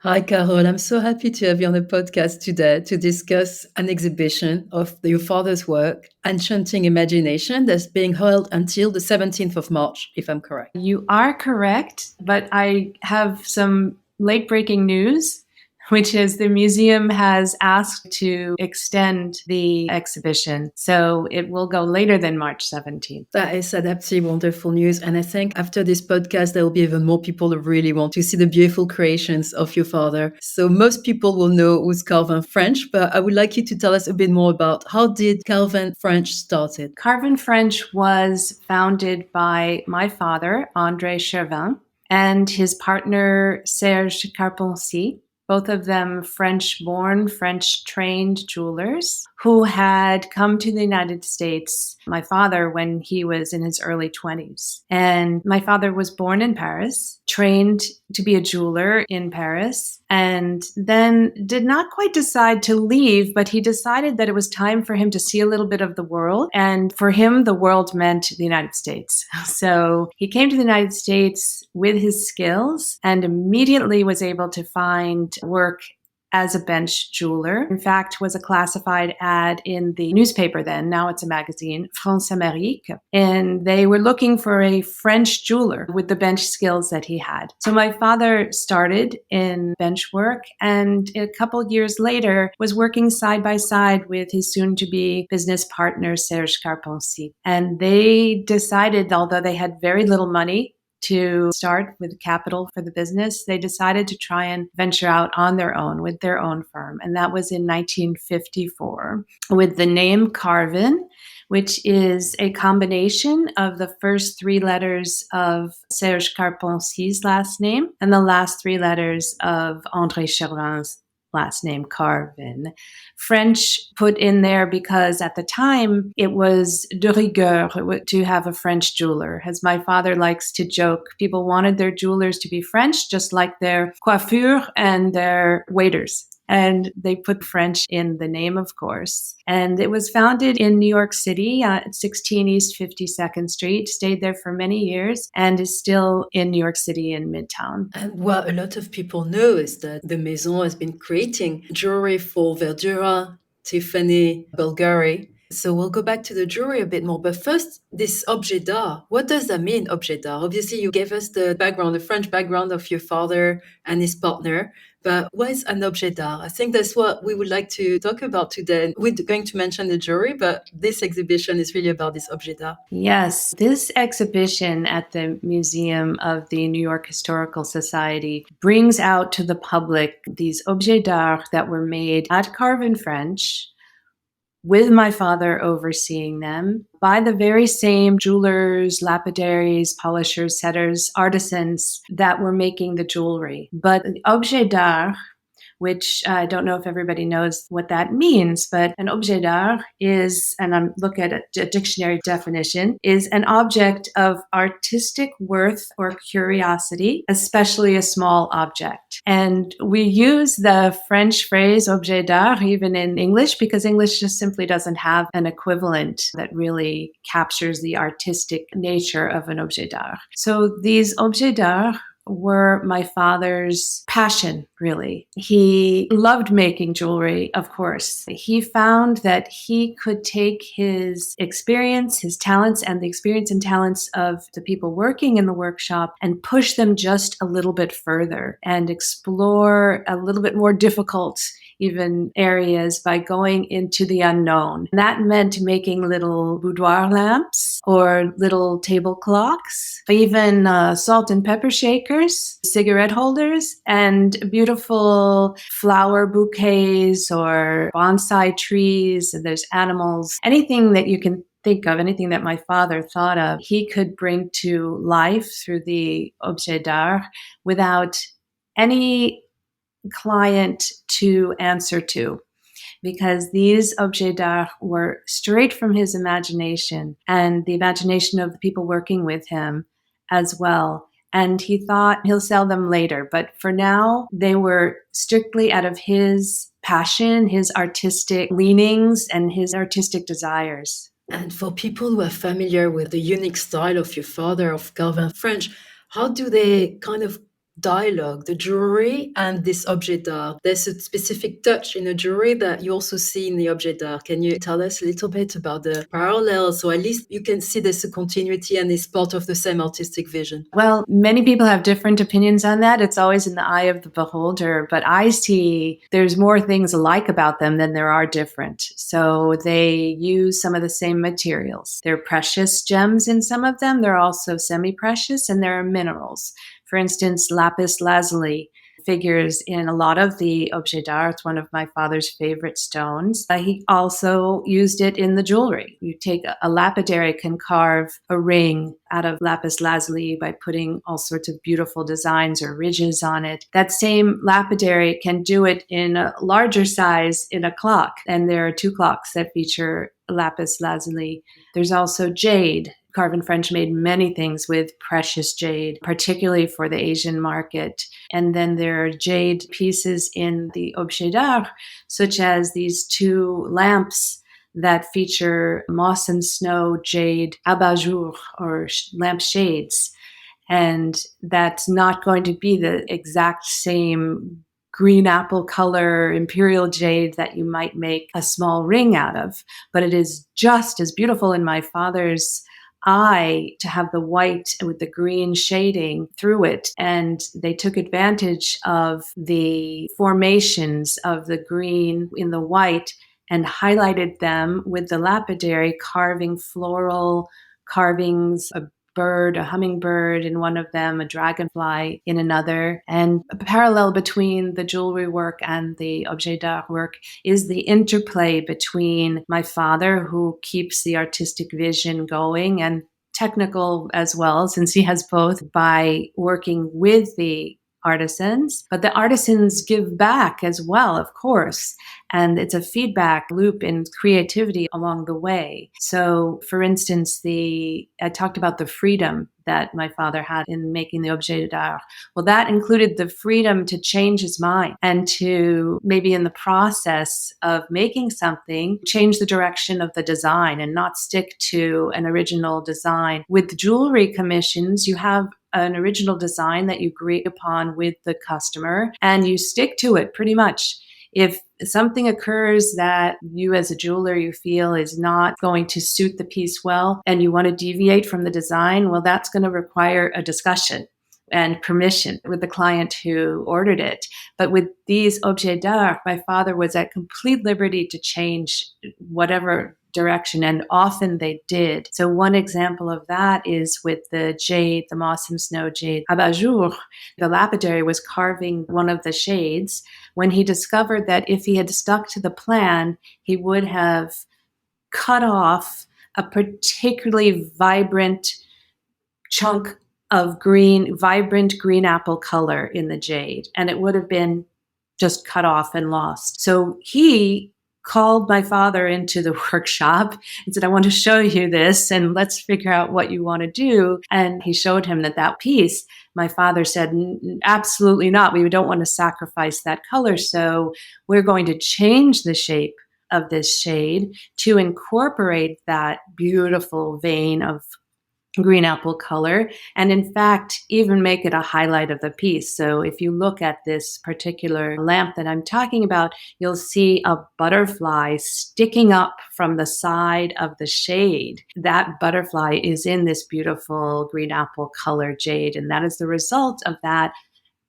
Hi, Carole. I'm so happy to have you on the podcast today to discuss an exhibition of your father's work, Enchanting Imagination, that's being held until the 17th of March, if I'm correct. You are correct, but I have some late breaking news, which is the museum has asked to extend the exhibition. So it will go later than March 17th. That is absolutely wonderful news. And I think after this podcast, there will be even more people who really want to see the beautiful creations of your father. So most people will know who's Carvin French, but I would like you to tell us a bit more about how did Carvin French started? Carvin French was founded by my father, André Chervin, and his partner, Serge Carpentier, both of them French-born, French-trained jewelers who had come to the United States, my father, when he was in his early 20s. And my father was born in Paris, trained to be a jeweler in Paris, and then did not quite decide to leave, but he decided that it was time for him to see a little bit of the world. And for him, the world meant the United States. So he came to the United States with his skills and immediately was able to find work as a bench jeweler. In fact, was a classified ad in the newspaper then, now it's a magazine, France Amérique, and they were looking for a French jeweler with the bench skills that he had. So my father started in bench work and a couple years later was working side by side with his soon-to-be business partner, Serge Carpentier. And they decided, although they had very little money, to start with capital for the business, they decided to try and venture out on their own with their own firm. And that was in 1954 with the name Carvin, which is a combination of the first three letters of Serge Carpentier's last name and the last three letters of André Chervin's last name, Carvin. French put in there because at the time it was de rigueur to have a French jeweler. As my father likes to joke, people wanted their jewelers to be French, just like their coiffure and their waiters. And they put French in the name, of course. And it was founded in New York City at 16 East 52nd Street, stayed there for many years, and is still in New York City in Midtown. And what a lot of people know is that the Maison has been creating jewelry for Verdura, Tiffany, Bulgari. So we'll go back to the jewelry a bit more. But first, this objet d'art. What does that mean, objet d'art? Obviously, you gave us the background, the French background of your father and his partner. But what is an objet d'art? I think that's what we would like to talk about today. We're going to mention the jewelry, but this exhibition is really about this objet d'art. Yes, this exhibition at the Museum of the New York Historical Society brings out to the public these objets d'art that were made at Carvin French, with my father overseeing them, by the very same jewelers, lapidaries, polishers, setters, artisans that were making the jewelry. But the objet d'art, which I don't know if everybody knows what that means, but an objet d'art is, and I'm looking at a dictionary definition, is an object of artistic worth or curiosity, especially a small object. And we use the French phrase objet d'art even in English because English just simply doesn't have an equivalent that really captures the artistic nature of an objet d'art. So these objets d'art were my father's passion, really. He loved making jewelry, of course. He found that he could take his experience, his talents, and the experience and talents of the people working in the workshop and push them just a little bit further and explore a little bit more difficult even areas by going into the unknown. And that meant making little boudoir lamps or little table clocks, even salt and pepper shakers, cigarette holders, and beautiful flower bouquets or bonsai trees. And there's animals, anything that you can think of, anything that my father thought of, he could bring to life through the objet d'art without any client to answer to, because these objets d'art were straight from his imagination and the imagination of the people working with him as well. And he thought he'll sell them later. But for now, they were strictly out of his passion, his artistic leanings, and his artistic desires. And for people who are familiar with the unique style of your father, of Carvin French, how do they kind of dialogue, the jewelry and this objet d'art. There's a specific touch in the jewelry that you also see in the objet d'art. Can you tell us a little bit about the parallels? So at least you can see there's a continuity and it's part of the same artistic vision. Well, many people have different opinions on that. It's always in the eye of the beholder, but I see there's more things alike about them than there are different. So they use some of the same materials. They're precious gems in some of them. They're also semi-precious, and there are minerals. For instance, lapis lazuli figures in a lot of the objets d'art. It's one of my father's favorite stones. He also used it in the jewelry. You take a lapidary can carve a ring out of lapis lazuli by putting all sorts of beautiful designs or ridges on it. That same lapidary can do it in a larger size in a clock. And there are 2 clocks that feature lapis lazuli. There's also jade. Carvin French made many things with precious jade, particularly for the Asian market. And then there are jade pieces in the Objets d'art, such as these 2 lamps that feature moss and snow jade abat-jour, or lamp shades. And that's not going to be the exact same green apple color imperial jade that you might make a small ring out of, but it is just as beautiful in my father's eye to have the white with the green shading through it. And they took advantage of the formations of the green in the white and highlighted them with the lapidary, carving floral carvings, a bird, a hummingbird in one of them, a dragonfly in another. And a parallel between the jewelry work and the objet d'art work is the interplay between my father, who keeps the artistic vision going, and technical as well, since he has both, by working with the artisans. But the artisans give back as well, of course. And it's a feedback loop in creativity along the way. So, for instance, I talked about the freedom that my father had in making the objet d'art. Well, that included the freedom to change his mind and to, maybe in the process of making something, change the direction of the design and not stick to an original design. With jewelry commissions, you have an original design that you agree upon with the customer and you stick to it pretty much. If something occurs that you as a jeweler, you feel is not going to suit the piece well and you want to deviate from the design, well, that's going to require a discussion and permission with the client who ordered it. But with these objets d'art, my father was at complete liberty to change whatever direction, and often they did. So one example of that is with the jade, the moss and snow jade abat-jour. The lapidary was carving one of the shades when he discovered that if he had stuck to the plan, he would have cut off a particularly vibrant chunk of vibrant green apple color in the jade, and it would have been just cut off and lost. So he called my father into the workshop and said, I want to show you this and let's figure out what you want to do. And he showed him that piece. My father said, absolutely not. We don't want to sacrifice that color. So we're going to change the shape of this shade to incorporate that beautiful vein of green apple color, and in fact, even make it a highlight of the piece. So if you look at this particular lamp that I'm talking about, you'll see a butterfly sticking up from the side of the shade. That butterfly is in this beautiful green apple color jade, and that is the result of that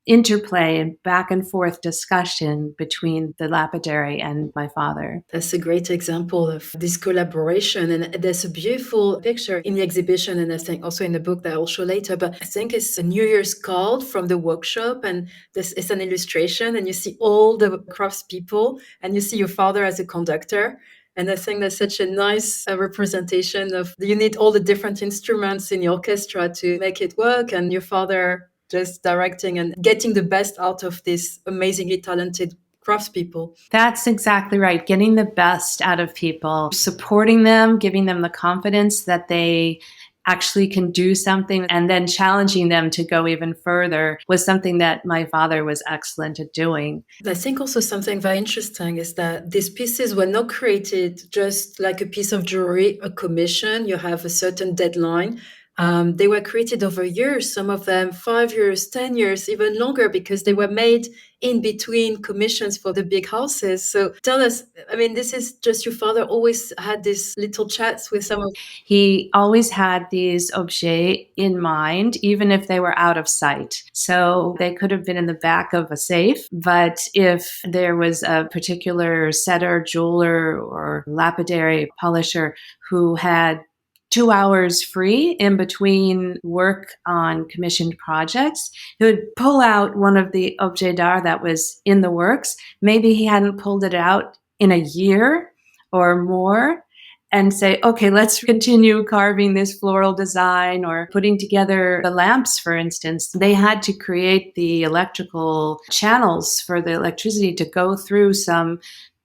interplay and back and forth discussion between the lapidary and my father. That's a great example of this collaboration. And there's a beautiful picture in the exhibition, and I think also in the book that I'll show later, but I think it's a New Year's card from the workshop, and this is an illustration, and you see all the craftspeople, and you see your father as a conductor. And I think that's such a nice representation of, you need all the different instruments in the orchestra to make it work, and your father just directing and getting the best out of these amazingly talented craftspeople. That's exactly right. Getting the best out of people, supporting them, giving them the confidence that they actually can do something, and then challenging them to go even further was something that my father was excellent at doing. I think also something very interesting is that these pieces were not created just like a piece of jewelry, a commission. You have a certain deadline. They were created over years, some of them 5 years, 10 years, even longer, because they were made in between commissions for the big houses. So tell us, I mean, this is just your father always had these little chats with some of. He always had these objets in mind, even if they were out of sight. So they could have been in the back of a safe, but if there was a particular setter, jeweler, or lapidary polisher who had 2 hours free in between work on commissioned projects, he would pull out one of the objets d'art that was in the works. Maybe he hadn't pulled it out in a year or more, and say, okay, let's continue carving this floral design or putting together the lamps, for instance. They had to create the electrical channels for the electricity to go through some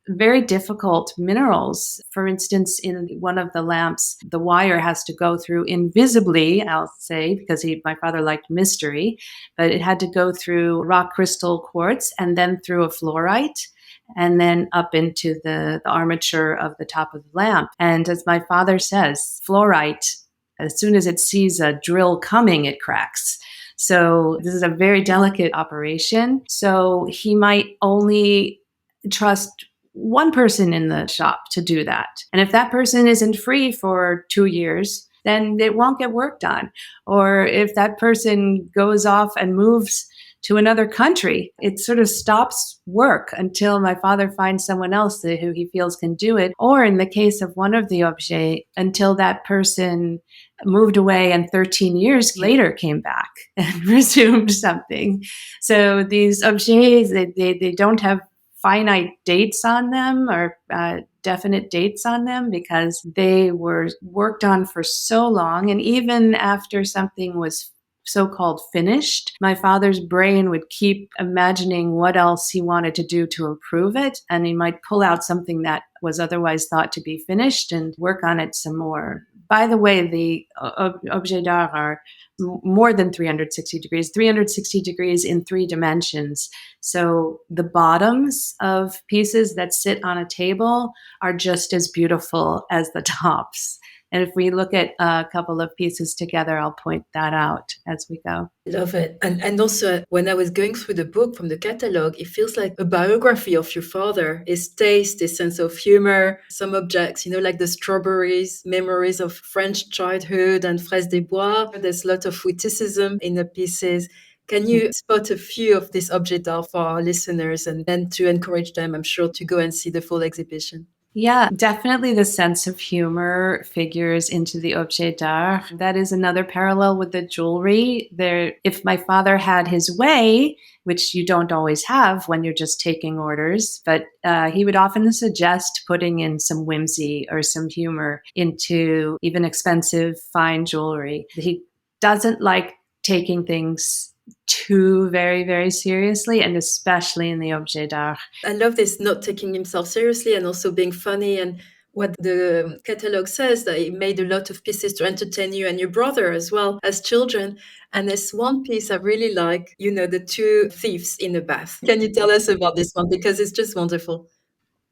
very difficult minerals. For instance, in one of the lamps, the wire has to go through invisibly, I'll say, because my father liked mystery, but it had to go through rock crystal quartz and then through a fluorite, and then up into the armature of the top of the lamp. And as my father says, fluorite, as soon as it sees a drill coming, it cracks. So this is a very delicate operation. So he might only trust one person in the shop to do that. And if that person isn't free for 2 years, then it won't get work done. Or if that person goes off and moves to another country, it sort of stops work until my father finds someone else who he feels can do it. Or in the case of one of the objets, until that person moved away and 13 years later came back and resumed something. So these objets, they don't have finite dates on them or definite dates on them because they were worked on for so long. And even after something was so-called finished, my father's brain would keep imagining what else he wanted to do to improve it, and he might pull out something that was otherwise thought to be finished and work on it some more. By the way, the objets d'art are more than 360 degrees in 3 dimensions. So the bottoms of pieces that sit on a table are just as beautiful as the tops. And if we look at a couple of pieces together, I'll point that out as we go. Love it. And also, when I was going through the book from the catalog, it feels like a biography of your father, his taste, his sense of humor, some objects, like the strawberries, memories of French childhood and fraises des bois. There's a lot of witticism in the pieces. Can you spot a few of these objets d'art for our listeners and then to encourage them, I'm sure, to go and see the full exhibition? Yeah, definitely the sense of humor figures into the objets d'art. That is another parallel with the jewelry. If my father had his way, which you don't always have when you're just taking orders, but he would often suggest putting in some whimsy or some humor into even expensive, fine jewelry. He doesn't like taking things too very, very seriously, and especially in the objets d'art. I love this, not taking himself seriously and also being funny. And what the catalog says, that he made a lot of pieces to entertain you and your brother as well as children. And there's one piece I really like, the 2 thieves in a bath. Can you tell us about this one? Because it's just wonderful.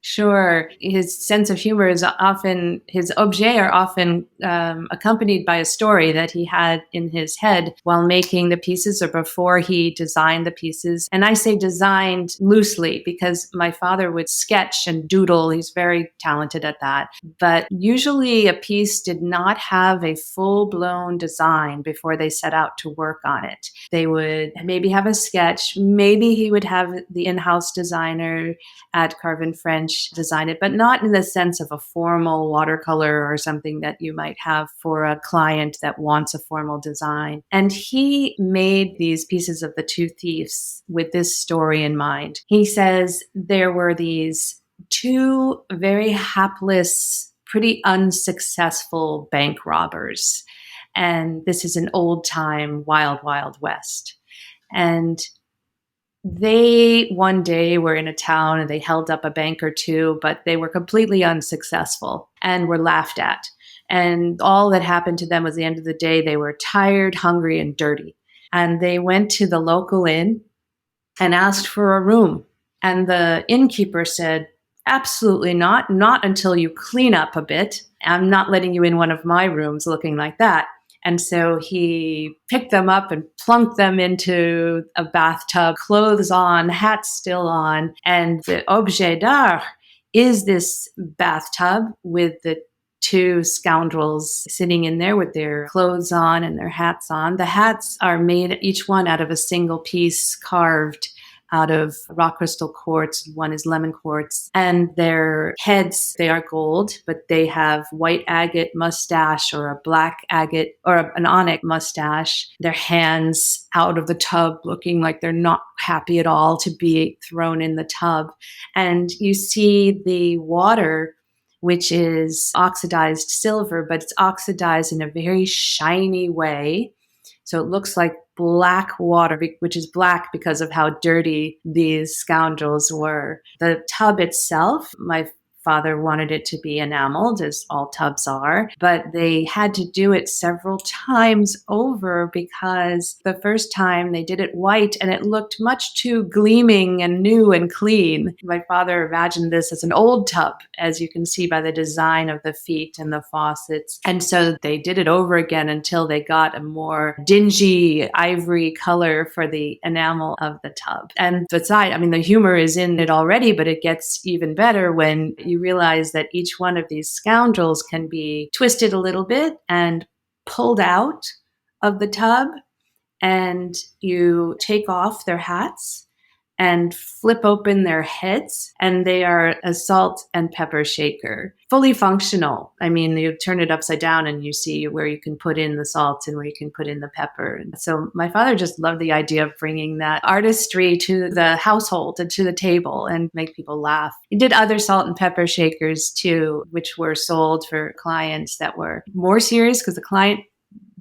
Sure. His sense of humor is often, his objets are often accompanied by a story that he had in his head while making the pieces or before he designed the pieces. And I say designed loosely because my father would sketch and doodle. He's very talented at that. But usually a piece did not have a full-blown design before they set out to work on it. They would maybe have a sketch. Maybe he would have the in-house designer at Carvin French design it, but not in the sense of a formal watercolor or something that you might have for a client that wants a formal design. And he made these pieces of the 2 thieves with this story in mind. He says there were these 2 very hapless, pretty unsuccessful bank robbers. And this is an old time, wild, wild west. And they one day were in a town and they held up a bank or 2, but they were completely unsuccessful and were laughed at. And all that happened to them was, at the end of the day, they were tired, hungry, and dirty. And they went to the local inn and asked for a room. And the innkeeper said, absolutely not until you clean up a bit. I'm not letting you in one of my rooms looking like that. And so he picked them up and plunked them into a bathtub, clothes on, hats still on. And the objet d'art is this bathtub with the two scoundrels sitting in there with their clothes on and their hats on. The hats are made, each one out of a single piece carved out of rock crystal quartz. One is lemon quartz. And their heads, they are gold, but they have white agate mustache or a black agate or an onyx mustache. Their hands out of the tub looking like they're not happy at all to be thrown in the tub. And you see the water, which is oxidized silver, but it's oxidized in a very shiny way. So it looks like black water, which is black because of how dirty these scoundrels were. The tub itself, my father wanted it to be enameled, as all tubs are, but they had to do it several times over because the first time they did it white and it looked much too gleaming and new and clean. My father imagined this as an old tub, as you can see by the design of the feet and the faucets. And so they did it over again until they got a more dingy ivory color for the enamel of the tub. And besides, I mean, the humor is in it already, but it gets even better when you realize that each one of these scoundrels can be twisted a little bit and pulled out of the tub, and you take off their hats and flip open their heads, and they are a salt and pepper shaker. Fully functional. I mean, you turn it upside down and you see where you can put in the salt and where you can put in the pepper. And so my father just loved the idea of bringing that artistry to the household and to the table and make people laugh. He did other salt and pepper shakers too, which were sold for clients that were more serious because the client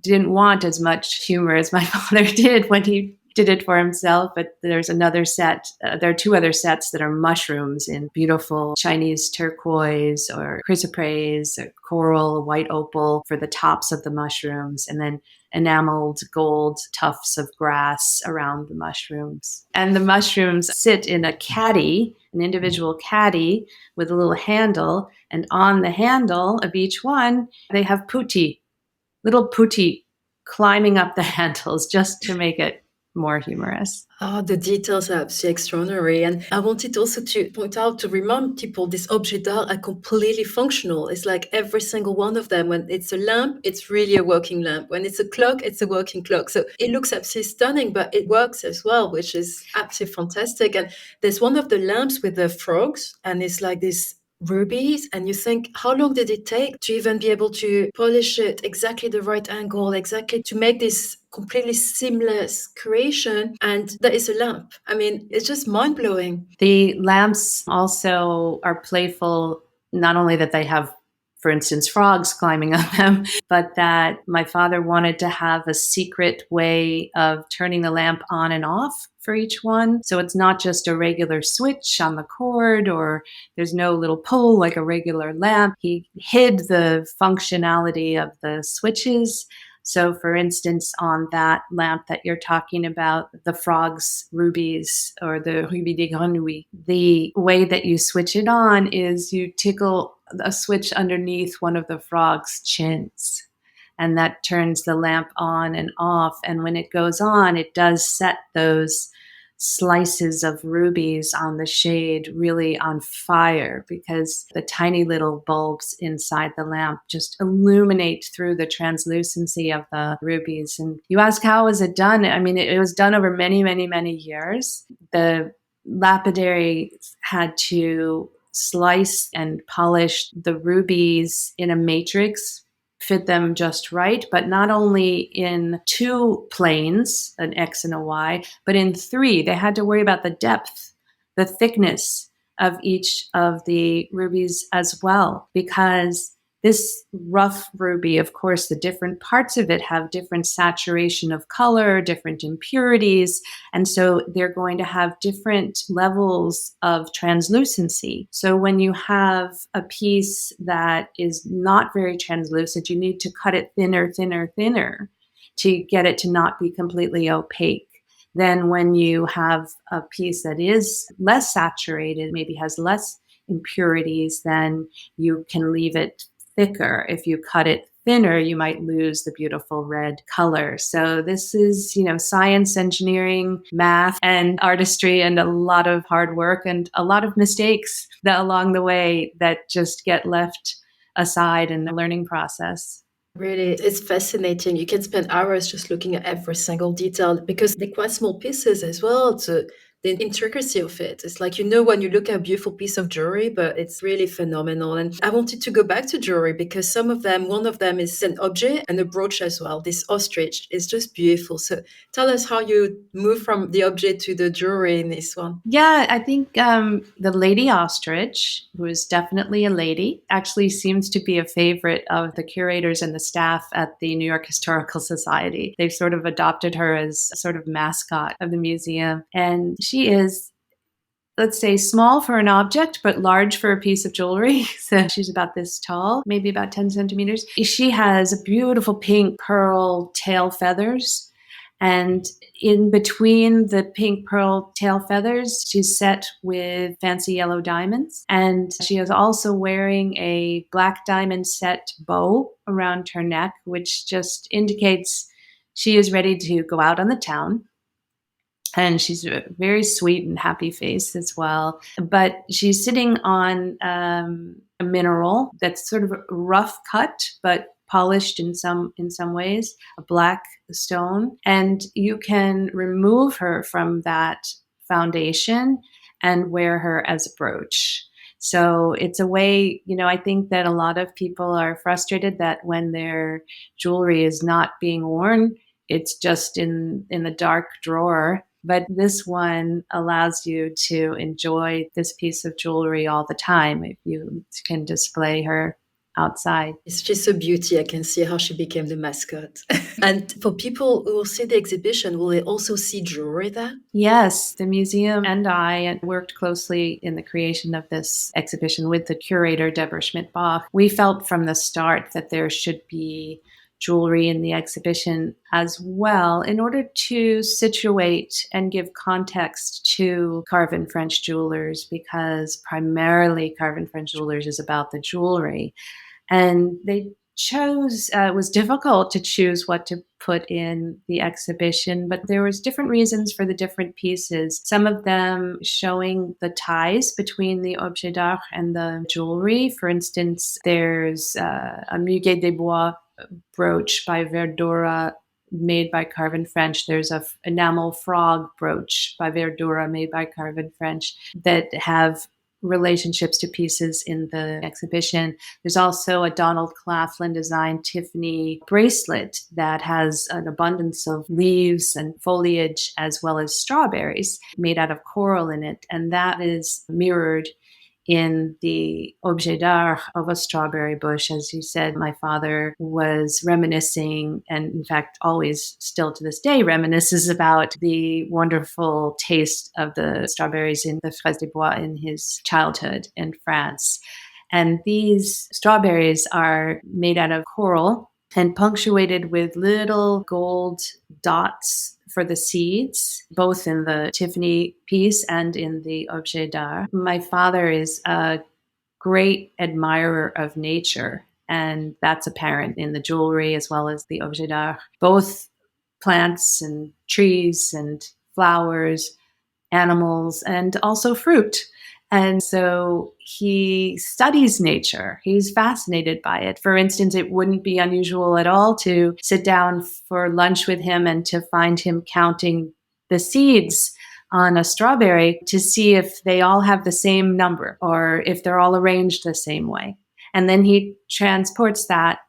didn't want as much humor as my father did when he did it for himself. But there's another set. There are two other sets that are mushrooms in beautiful Chinese turquoise or chrysoprase or coral, white opal for the tops of the mushrooms, and then enameled gold tufts of grass around the mushrooms. And the mushrooms sit in a caddy, an individual caddy with a little handle. And on the handle of each one, they have putti, little putti climbing up the handles just to make it more humorous. Oh, the details are absolutely extraordinary. And I wanted also to point out, to remind people, these objets d'art are completely functional. It's like every single one of them. When it's a lamp, it's really a working lamp. When it's a clock, it's a working clock. So it looks absolutely stunning, but it works as well, which is absolutely fantastic. And there's one of the lamps with the frogs, and it's like this rubies, and you think, how long did it take to even be able to polish it exactly the right angle, exactly to make this completely seamless creation? And that is a lamp. I mean, it's just mind-blowing. The lamps also are playful, not only that they have, for instance, frogs climbing on them, but that my father wanted to have a secret way of turning the lamp on and off for each one. So it's not just a regular switch on the cord, or there's no little pull like a regular lamp. He hid the functionality of the switches. So, for instance, on that lamp that you're talking about, the frog's rubies or the rubis des grenouilles, the way that you switch it on is you tickle a switch underneath one of the frog's chins, and that turns the lamp on and off. And when it goes on, it does set those slices of rubies on the shade really on fire, because the tiny little bulbs inside the lamp just illuminate through the translucency of the rubies. And you ask, how was it done? I mean, it was done over many, many, many years. The lapidary had to slice and polish the rubies in a matrix, fit them just right, but not only in two planes, an X and a Y, but in three. They had to worry about the depth, the thickness of each of the rubies as well, because this rough ruby, of course, the different parts of it have different saturation of color, different impurities, and so they're going to have different levels of translucency. So when you have a piece that is not very translucent, you need to cut it thinner, thinner, thinner to get it to not be completely opaque. Then when you have a piece that is less saturated, maybe has less impurities, then you can leave it thicker if you cut it thinner, you might lose the beautiful red color. So this is, science, engineering, math, and artistry, and a lot of hard work and a lot of mistakes that along the way that just get left aside in the learning process. Really, it's fascinating. You can spend hours just looking at every single detail because they're quite small pieces as well. To the intricacy of it. It's like, when you look at a beautiful piece of jewelry, but it's really phenomenal. And I wanted to go back to jewelry because one of them is an object and a brooch as well. This ostrich is just beautiful. So tell us how you move from the object to the jewelry in this one. Yeah, I think the lady ostrich, who is definitely a lady, actually seems to be a favorite of the curators and the staff at the New York Historical Society. They've sort of adopted her as a sort of mascot of the museum. And she is, let's say, small for an object, but large for a piece of jewelry. So she's about this tall, maybe about 10 centimeters. She has beautiful pink pearl tail feathers. And in between the pink pearl tail feathers, she's set with fancy yellow diamonds. And she is also wearing a black diamond set bow around her neck, which just indicates she is ready to go out on the town. And she's a very sweet and happy face as well. But she's sitting on a mineral that's sort of rough cut, but polished in some ways, a black stone. And you can remove her from that foundation and wear her as a brooch. So it's a way, I think that a lot of people are frustrated that when their jewelry is not being worn, it's just in the dark drawer. But this one allows you to enjoy this piece of jewelry all the time if you can display her outside. It's just a beauty. I can see how she became the mascot. And for people who will see the exhibition, will they also see jewelry there? Yes, the museum and I worked closely in the creation of this exhibition with the curator, Deborah Schmidt-Bach. We felt from the start that there should be jewelry in the exhibition as well in order to situate and give context to Carvin French jewelers, because primarily Carvin French jewelers is about the jewelry. And they chose, it was difficult to choose what to put in the exhibition, but there was different reasons for the different pieces. Some of them showing the ties between the objet d'art and the jewelry. For instance, there's a Muguet des Bois brooch by Verdura made by Carvin French. There's a enamel frog brooch by Verdura made by Carvin French that have relationships to pieces in the exhibition. There's also a Donald Claflin designed Tiffany bracelet that has an abundance of leaves and foliage as well as strawberries made out of coral in it. And that is mirrored in the objet d'art of a strawberry bush. As you said, my father was reminiscing, and in fact, always still to this day reminisces about the wonderful taste of the strawberries in the Fraises des Bois in his childhood in France. And these strawberries are made out of coral and punctuated with little gold dots for the seeds, both in the Tiffany piece and in the objet d'art. My father is a great admirer of nature, and that's apparent in the jewelry as well as the objet d'art, both plants and trees and flowers, animals, and also fruit. And so he studies nature. He's fascinated by it. For instance, it wouldn't be unusual at all to sit down for lunch with him and to find him counting the seeds on a strawberry to see if they all have the same number or if they're all arranged the same way. And then he transports that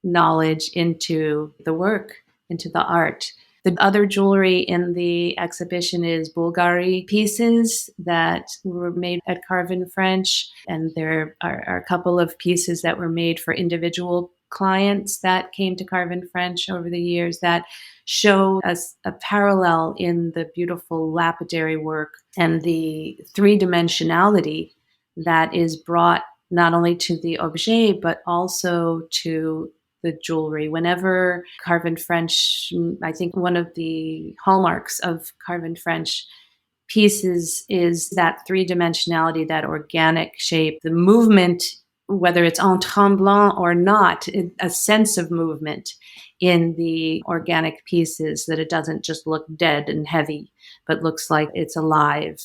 knowledge into the work, into the art. The other jewelry in the exhibition is Bulgari pieces that were made at Carvin French. And there are a couple of pieces that were made for individual clients that came to Carvin French over the years that show us a parallel in the beautiful lapidary work and the three-dimensionality that is brought not only to the objet, but also to the jewelry. Whenever Carvin French, I think one of the hallmarks of Carvin French pieces is that three-dimensionality, that organic shape, the movement whether it's en tremblant or not, a sense of movement in the organic pieces, that it doesn't just look dead and heavy, but looks like it's alive.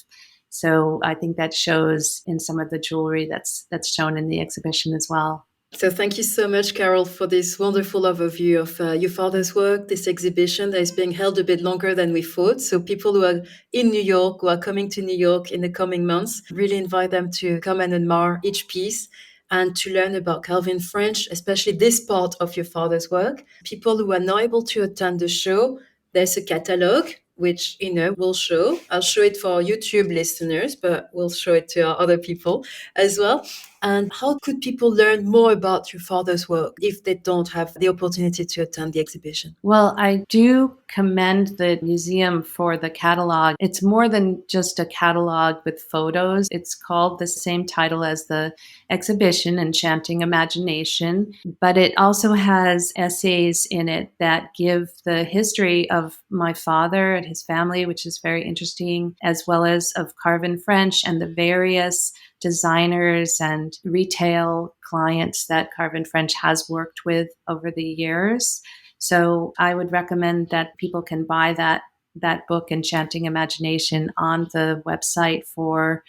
So I think that shows in some of the jewelry that's shown in the exhibition as well. So thank you so much, Carole, for this wonderful overview of your father's work, this exhibition that is being held a bit longer than we thought. So people who are in New York, who are coming to New York in the coming months, really invite them to come and admire each piece and to learn about Carvin French, especially this part of your father's work. People who are not able to attend the show, there's a catalog which we'll show. I'll show it for our YouTube listeners, but we'll show it to our other people as well. And how could people learn more about your father's work if they don't have the opportunity to attend the exhibition? Well, I do commend the museum for the catalog. It's more than just a catalog with photos. It's called the same title as the exhibition, Enchanting Imagination, but it also has essays in it that give the history of my father and his family, which is very interesting, as well as of Carvin French and the various designers and retail clients that Carvin French has worked with over the years. So I would recommend that people can buy that book, Enchanting Imagination, on the website for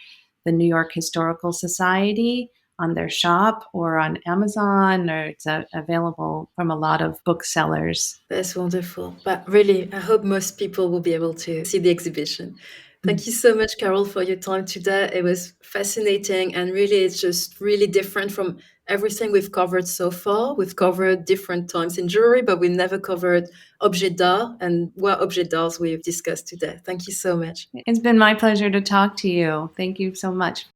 the New York Historical Society, on their shop, or on Amazon, or it's available from a lot of booksellers. That's wonderful. But really, I hope most people will be able to see the exhibition. Thank you so much, Carole, for your time today. It was fascinating, and really, it's just really different from everything we've covered so far. We've covered different times in jewelry, but we never covered objet d'art and what objet d'arts we've discussed today. Thank you so much. It's been my pleasure to talk to you. Thank you so much.